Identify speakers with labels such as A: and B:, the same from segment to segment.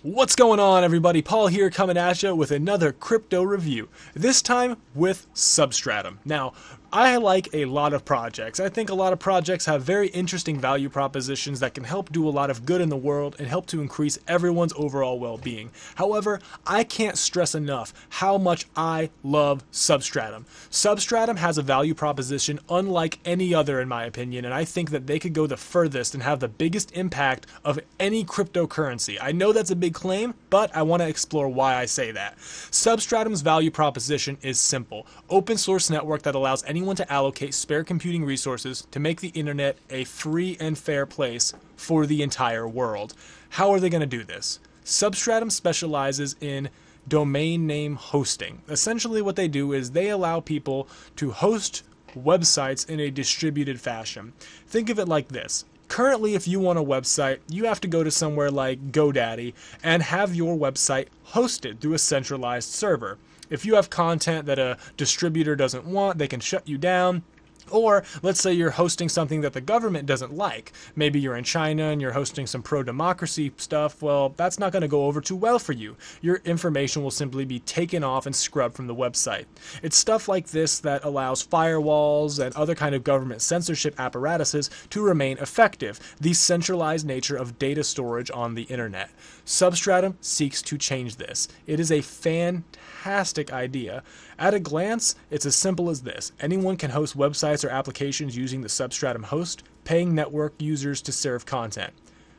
A: What's going on, everybody? Paul here, coming at you with another crypto review, this time with Substratum. Now, I like a lot of projects. I think a lot of projects have very interesting value propositions that can help do a lot of good in the world and help to increase everyone's overall well-being. However, I can't stress enough how much I love Substratum. Substratum has a value proposition unlike any other, in my opinion, and I think that they could go the furthest and have the biggest impact of any cryptocurrency. I know that's a big claim, but I want to explore why I say that. Substratum's value proposition is simple. Open source network that allows anyone to allocate spare computing resources to make the internet a free and fair place for the entire world. How are they going to do this? Substratum specializes in domain name hosting. Essentially what they do is they allow people to host websites in a distributed fashion. Think of it like this. Currently, if you want a website, you have to go to somewhere like GoDaddy and have your website hosted through a centralized server. If you have content that a distributor doesn't want, they can shut you down. Or let's say you're hosting something that the government doesn't like. Maybe you're in China and you're hosting some pro-democracy stuff. Well, that's not going to go over too well for you. Your information will simply be taken off and scrubbed from the website. It's stuff like this that allows firewalls and other kind of government censorship apparatuses to remain effective, the centralized nature of data storage on the internet. Substratum seeks to change this. It is a fantastic idea. At a glance, it's as simple as this. Anyone can host websites or applications using the Substratum host, paying network users to serve content.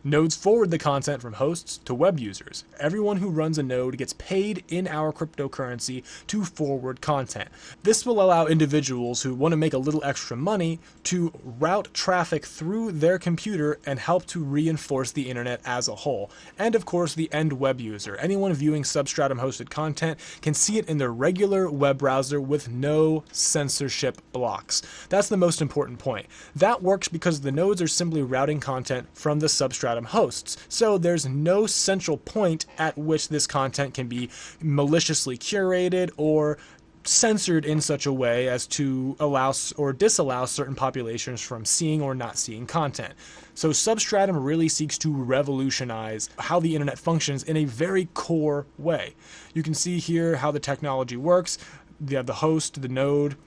A: Nodes forward the content from hosts to web users. Everyone who runs a node gets paid in our cryptocurrency to forward content. This will allow individuals who want to make a little extra money to route traffic through their computer and help to reinforce the internet as a whole. And of course, the end web user. Anyone viewing Substratum hosted content can see it in their regular web browser with no censorship blocks. That's the most important point. That works because the nodes are simply routing content from the Substratum hosts, so there's no central point at which this content can be maliciously curated or censored in such a way as to allow or disallow certain populations from seeing or not seeing content. So Substratum really seeks to revolutionize how the internet functions in a very core way. You can see here how the technology works. You have the host, the node,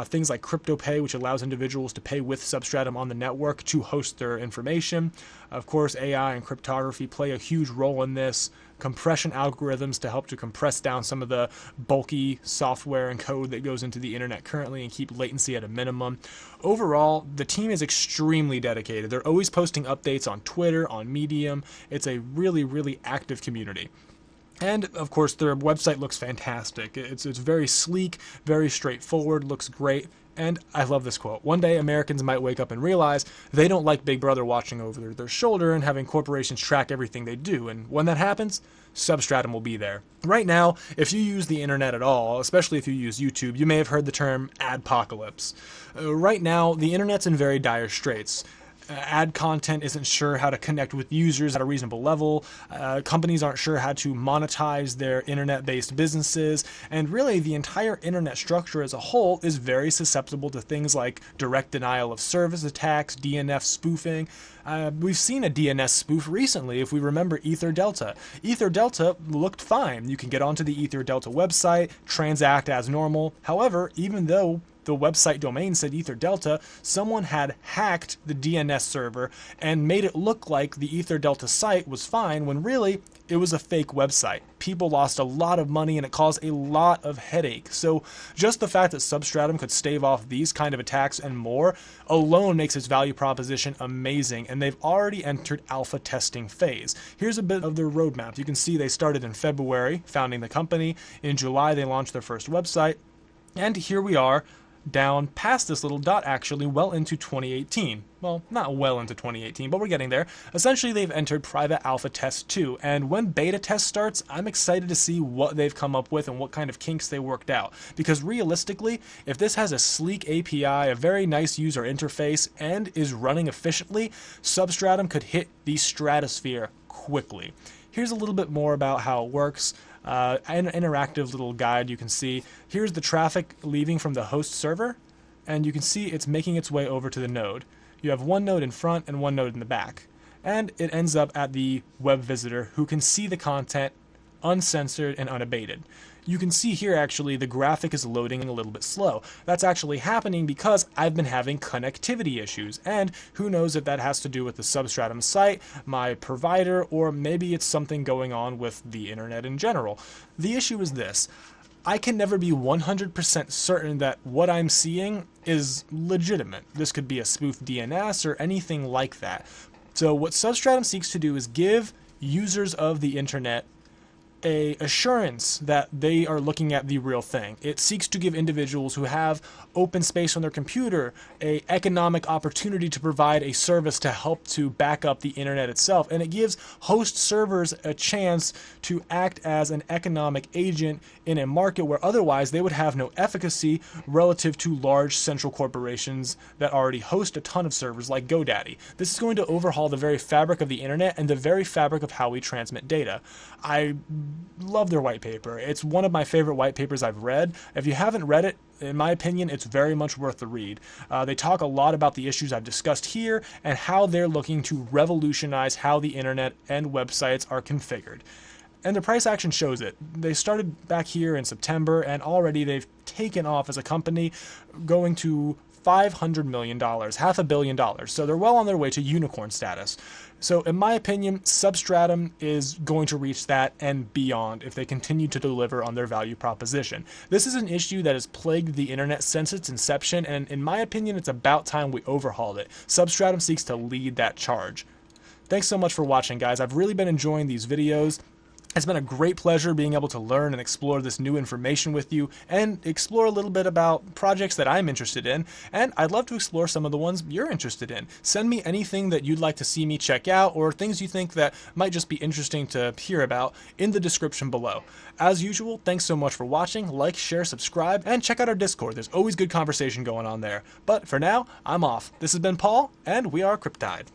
A: things like CryptoPay, which allows individuals to pay with Substratum on the network to host their information. Of course, AI and cryptography play a huge role in this. Compression algorithms to help to compress down some of the bulky software and code that goes into the internet currently and keep latency at a minimum. Overall, the team is extremely dedicated. They're always posting updates on Twitter, on Medium. It's a really, really active community. And, of course, their website looks fantastic. It's very sleek, very straightforward, looks great. And I love this quote. One day, Americans might wake up and realize they don't like Big Brother watching over their shoulder and having corporations track everything they do. And when that happens, Substratum will be there. Right now, if you use the internet at all, especially if you use YouTube, you may have heard the term adpocalypse. Right now, the internet's in very dire straits. Ad content isn't sure how to connect with users at a reasonable level. Companies aren't sure how to monetize their internet-based businesses. And really, the entire internet structure as a whole is very susceptible to things like direct denial of service attacks, DNF spoofing. We've seen a DNS spoof recently, if we remember EtherDelta. EtherDelta looked fine. You can get onto the EtherDelta website, transact as normal. However, even though the website domain said EtherDelta, someone had hacked the DNS server and made it look like the EtherDelta site was fine when really it was a fake website. People lost a lot of money and it caused a lot of headache. So just the fact that Substratum could stave off these kind of attacks and more alone makes its value proposition amazing, and they've already entered alpha testing phase. Here's a bit of their roadmap. You can see they started in February, founding the company. In July, they launched their first website. And here we are, down past this little dot, actually well into 2018. Well, not well into 2018, but we're getting there. Essentially, they've entered private alpha test 2, and when beta test starts, I'm excited to see what they've come up with and what kind of kinks they worked out. Because realistically, if this has a sleek API, a very nice user interface, and is running efficiently, Substratum could hit the stratosphere quickly. Here's a little bit more about how it works. An interactive little guide you can see. Here's the traffic leaving from the host server, and you can see it's making its way over to the node. You have one node in front and one node in the back. and it ends up at the web visitor who can see the content uncensored and unabated. You can see here actually the graphic is loading a little bit slow. That's actually happening because I've been having connectivity issues, and who knows if that has to do with the Substratum site, my provider, or maybe it's something going on with the internet in general. The issue is this: I can never be 100% certain that what I'm seeing is legitimate. This could be a spoof DNS or anything like that. So what Substratum seeks to do is give users of the internet a assurance that they are looking at the real thing. It seeks to give individuals who have open space on their computer a economic opportunity to provide a service to help to back up the internet itself, and it gives host servers a chance to act as an economic agent in a market where otherwise they would have no efficacy relative to large central corporations that already host a ton of servers like GoDaddy. This is going to overhaul the very fabric of the internet and the very fabric of how we transmit data. I love their white paper. It's one of my favorite white papers I've read. If you haven't read it, in my opinion, it's very much worth the read. They talk a lot about the issues I've discussed here and how they're looking to revolutionize how the internet and websites are configured. And the price action shows it. They started back here in September, and already they've taken off as a company, going to $500 million, $500 million. So they're well on their way to unicorn status. So in my opinion, Substratum is going to reach that and beyond if they continue to deliver on their value proposition. This is an issue that has plagued the internet since its inception, and in my opinion, it's about time we overhauled it. Substratum seeks to lead that charge. Thanks so much for watching, guys. I've really been enjoying these videos. It's been a great pleasure being able to learn and explore this new information with you and explore a little bit about projects that I'm interested in, and I'd love to explore some of the ones you're interested in. Send me anything that you'd like to see me check out or things you think that might just be interesting to hear about in the description below. As usual, thanks so much for watching. Like, share, subscribe, and check out our Discord. There's always good conversation going on there. But for now, I'm off. This has been Paul, and we are Cryptide.